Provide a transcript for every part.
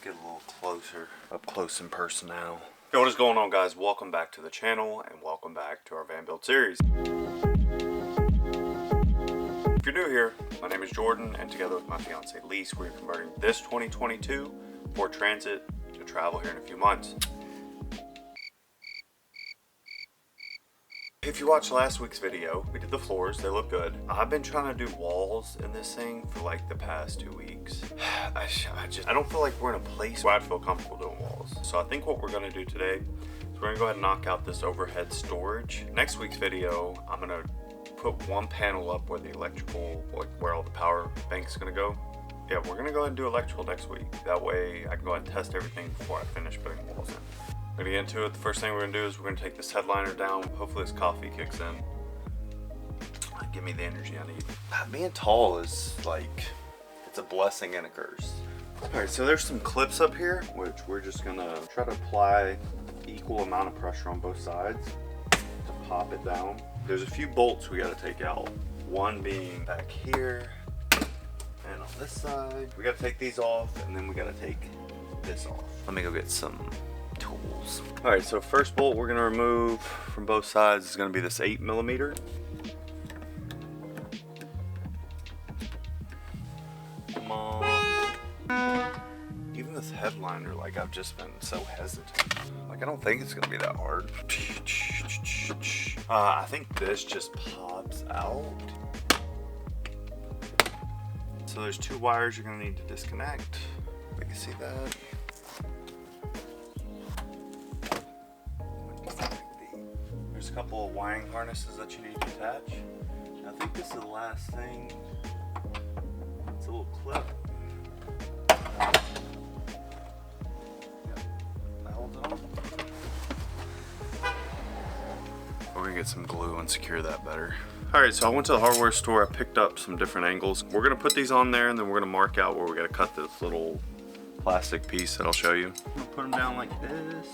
get a little closer, up close and personal. Yo, what is going on, guys? Welcome back to the channel and welcome back to our van build series. If you're new here, my name is Jordan, and together with my fiance Lise, we're converting this 2022 Ford Transit to travel here in a few months. If you watched last week's video, we did the floors, they look good. I've been trying to do walls in this thing for like the past 2 weeks. I don't feel like we're in a place where I feel comfortable doing walls. So I think what we're gonna do today is we're gonna go ahead and knock out this overhead storage. Next week's video, I'm gonna put one panel up where the electrical, like where all the power bank's gonna go. Yeah, we're gonna go ahead and do electrical next week. That way I can go ahead and test everything before I finish putting walls in. I'm gonna get into it. The first thing we're gonna do is we're gonna take this headliner down. Hopefully this coffee kicks in. Give me the energy I need. Being tall is like, it's a blessing and a curse. Alright, so there's some clips up here, which we're just gonna try to apply equal amount of pressure on both sides to pop it down. There's a few bolts we gotta take out. One being back here, and on this side. We gotta take these off, and then we gotta take this off. Let me go get some tools. All right, so first bolt we're gonna remove from both sides is gonna be this 8mm. Come on. Even this headliner, like I've just been so hesitant. Like I don't think it's gonna be that hard. I think this just pops out. So there's 2 wires you're gonna need to disconnect. We can see that. There's a couple of wiring harnesses that you need to attach. I think this is the last thing. It's a little clip. Yep, that holds it on. We're gonna get some glue and secure that better. Alright, so I went to the hardware store. I picked up some different angles. We're gonna put these on there, and then we're gonna mark out where we gotta cut this little plastic piece that I'll show you. I'm gonna put them down like this.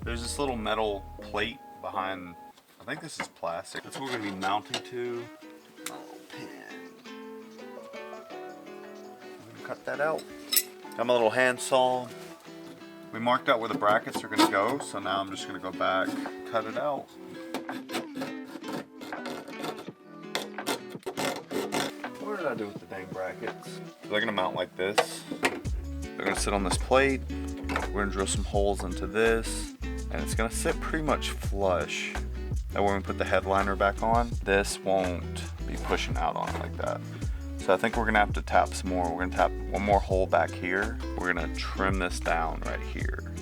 There's this little metal plate behind, I think this is plastic. That's what we're gonna be mounting to. My little pin. I'm gonna cut that out. Got my little hand saw. We marked out where the brackets are gonna go, so now I'm just gonna go back, cut it out. What did I do with the dang brackets? They're gonna mount like this. They're gonna sit on this plate. We're gonna drill some holes into this. And it's gonna sit pretty much flush. That way when we put the headliner back on, this won't be pushing out on it like that. So I think we're gonna have to tap some more. We're gonna tap one more hole back here. We're gonna trim this down right here,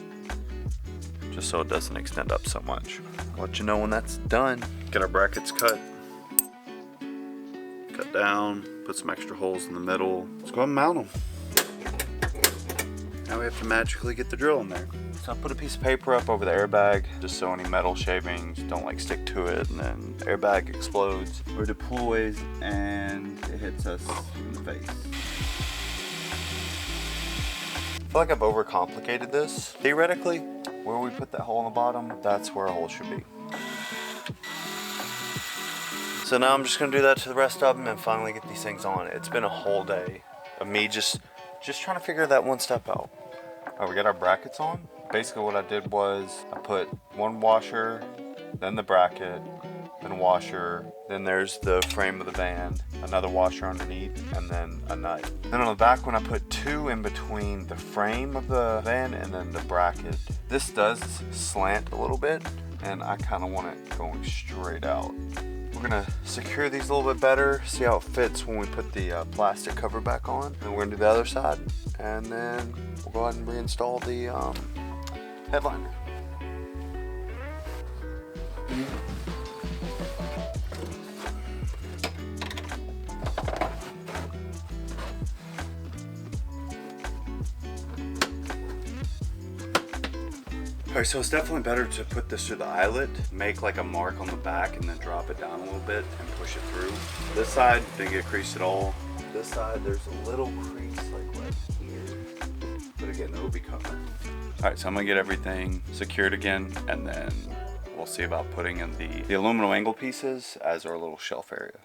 just so it doesn't extend up so much. I'll let you know when that's done. Get our brackets cut. Cut down, put some extra holes in the middle. Let's go ahead and mount them. Now we have to magically get the drill in there. So I put a piece of paper up over the airbag just so any metal shavings don't like stick to it, and then the airbag explodes or deploys and it hits us in the face. I feel like I've overcomplicated this. Theoretically, where we put that hole in the bottom, that's where a hole should be. So now I'm just gonna do that to the rest of them and finally get these things on. It's been a whole day of me just trying to figure that one step out. All right, we got our brackets on. Basically what I did was I put one washer, then the bracket, then a washer, then there's the frame of the van, another washer underneath, and then a nut. Then on the back one I put 2 in between the frame of the van and then the bracket. This does slant a little bit, and I kind of want it going straight out. We're gonna secure these a little bit better, see how it fits when we put the plastic cover back on. And we're gonna do the other side, and then we'll go ahead and reinstall the headliner. Alright, so it's definitely better to put this through the eyelet, make like a mark on the back, and then drop it down a little bit and push it through. This side didn't get creased at all. This side, there's a little crease like right here, but again, it'll be covered. Alright, so I'm gonna get everything secured again, and then we'll see about putting in the aluminum angle pieces as our little shelf area.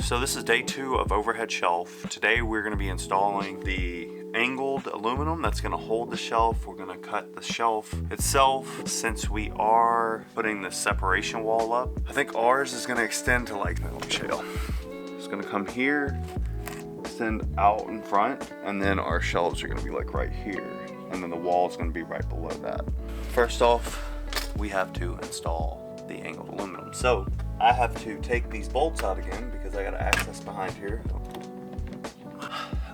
So this is day 2 of overhead shelf. Today we're gonna be installing the angled aluminum that's gonna hold the shelf. We're gonna cut the shelf itself. Since we are putting the separation wall up, I think ours is gonna extend to like, let me show you. It's gonna come here, extend out in front, and then our shelves are gonna be like right here. And then the wall is gonna be right below that. First off, we have to install the angled aluminum. So I have to take these bolts out again because I got access behind here.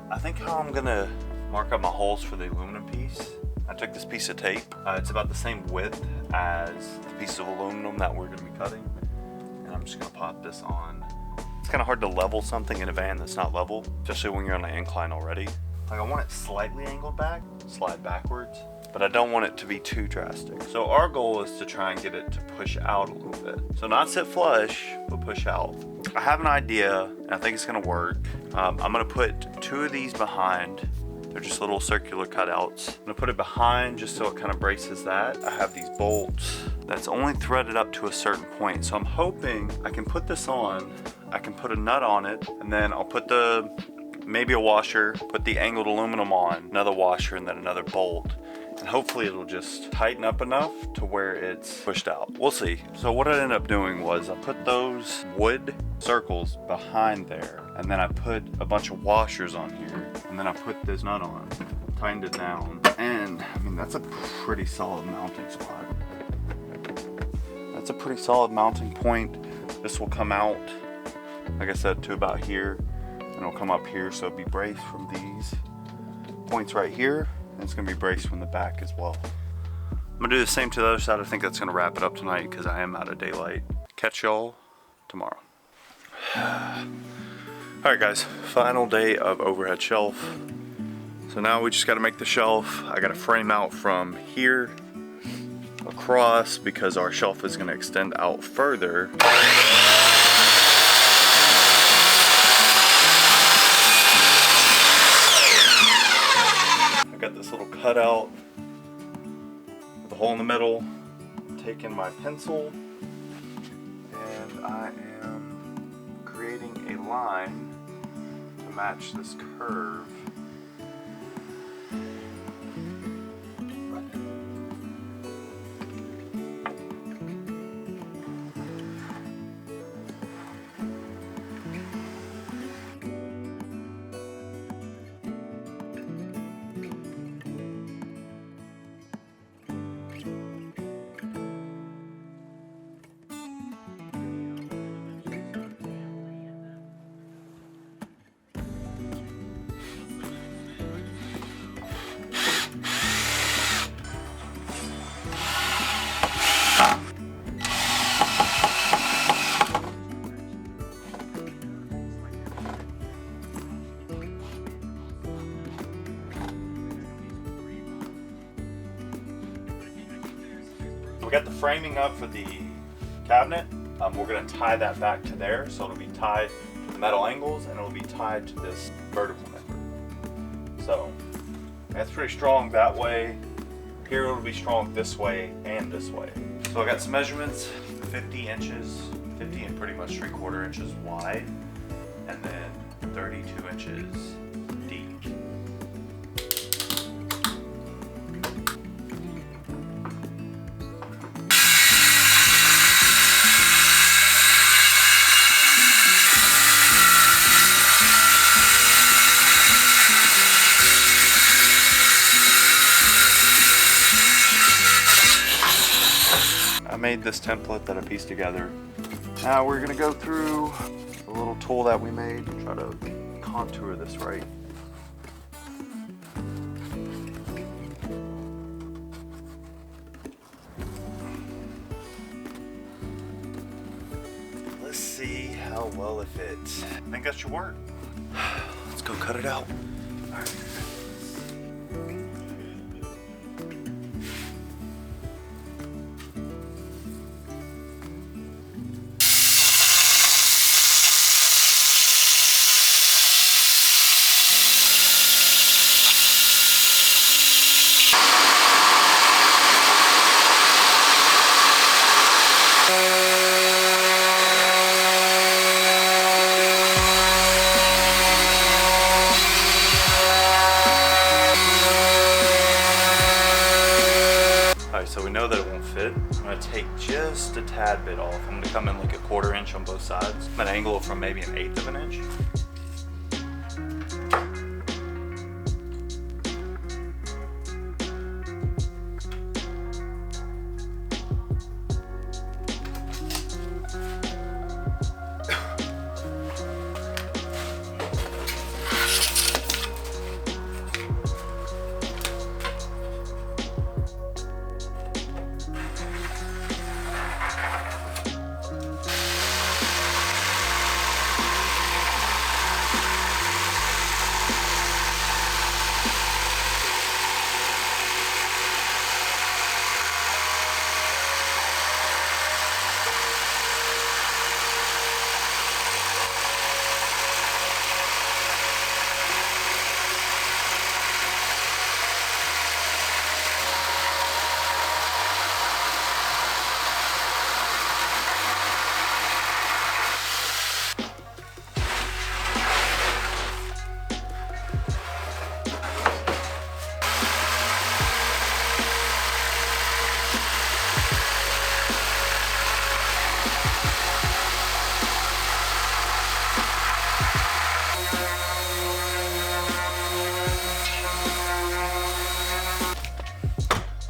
I think how I'm gonna mark up my holes for the aluminum piece, I took this piece of tape. It's about the same width as the piece of aluminum that we're gonna be cutting. And I'm just gonna pop this on. It's kind of hard to level something in a van that's not level, especially when you're on an incline already. Like I want it slightly angled back, slide backwards, but I don't want it to be too drastic. So our goal is to try and get it to push out a little bit. So not sit flush, but push out. I have an idea, and I think it's gonna work. I'm gonna put 2 of these behind. They're just little circular cutouts. I'm gonna put it behind just so it kind of braces that. I have these bolts that's only threaded up to a certain point. So I'm hoping I can put this on, I can put a nut on it, and then I'll put maybe a washer, put the angled aluminum on, another washer, and then another bolt. And hopefully it'll just tighten up enough to where it's pushed out. We'll see. So what I ended up doing was I put those wood circles behind there, and then I put a bunch of washers on here, and then I put this nut on, tightened it down, and I mean that's a pretty solid mounting spot. That's a pretty solid mounting point. This will come out, like I said, to about here, and it'll come up here, so it'll be braced from these points right here. And it's gonna be braced from the back as well. I'm gonna do the same to the other side. I think that's gonna wrap it up tonight because I am out of daylight. Catch y'all tomorrow. All right guys, final day of overhead shelf. So now we just gotta make the shelf. I gotta frame out from here across because our shelf is gonna extend out further. Got this little cutout with a hole in the middle. I'm taking my pencil and I am creating a line to match this curve. We got the framing up for the cabinet. We're gonna tie that back to there, so it'll be tied to the metal angles and it'll be tied to this vertical member. So that's pretty strong that way. Here it'll be strong this way and this way. So I got some measurements, 50 inches, 50 and pretty much 3/4 inches wide, and then 32 inches deep. I made this template that I pieced together. Now we're gonna go through the little tool that we made and try to contour this right. Let's see how well it fits. I think that should work. Let's go cut it out. All right. know that it won't fit, I'm gonna take just a tad bit off. I'm gonna come in like a 1/4 inch on both sides. I'm gonna angle it from maybe 1/8 of an inch.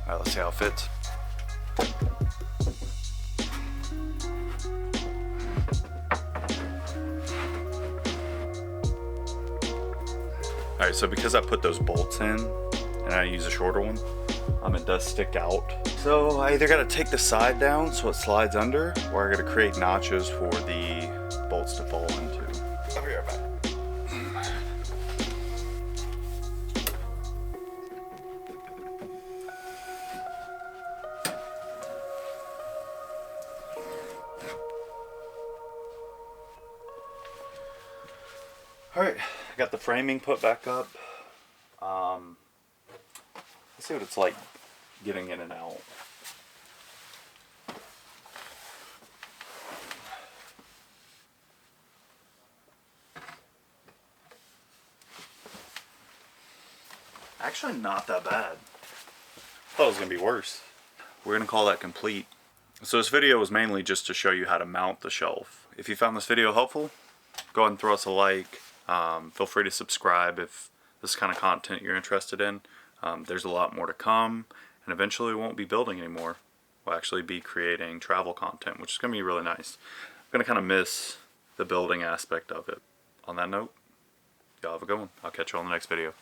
Alright, let's see how it fits. Alright, so because I put those bolts in and I use a shorter one, it does stick out. So I either gotta take the side down so it slides under, or I gotta create notches for the bolts to fall into. I'll be right back. Alright, I got the framing put back up. Let's see what it's like getting in and out. Actually not that bad. I thought it was going to be worse. We're going to call that complete. So this video was mainly just to show you how to mount the shelf. If you found this video helpful, go ahead and throw us a like. Feel free to subscribe if this is the kind of content you're interested in. There's a lot more to come, and eventually we won't be building anymore. We'll actually be creating travel content, which is going to be really nice. I'm going to kind of miss the building aspect of it. On that note, y'all have a good one. I'll catch you on the next video.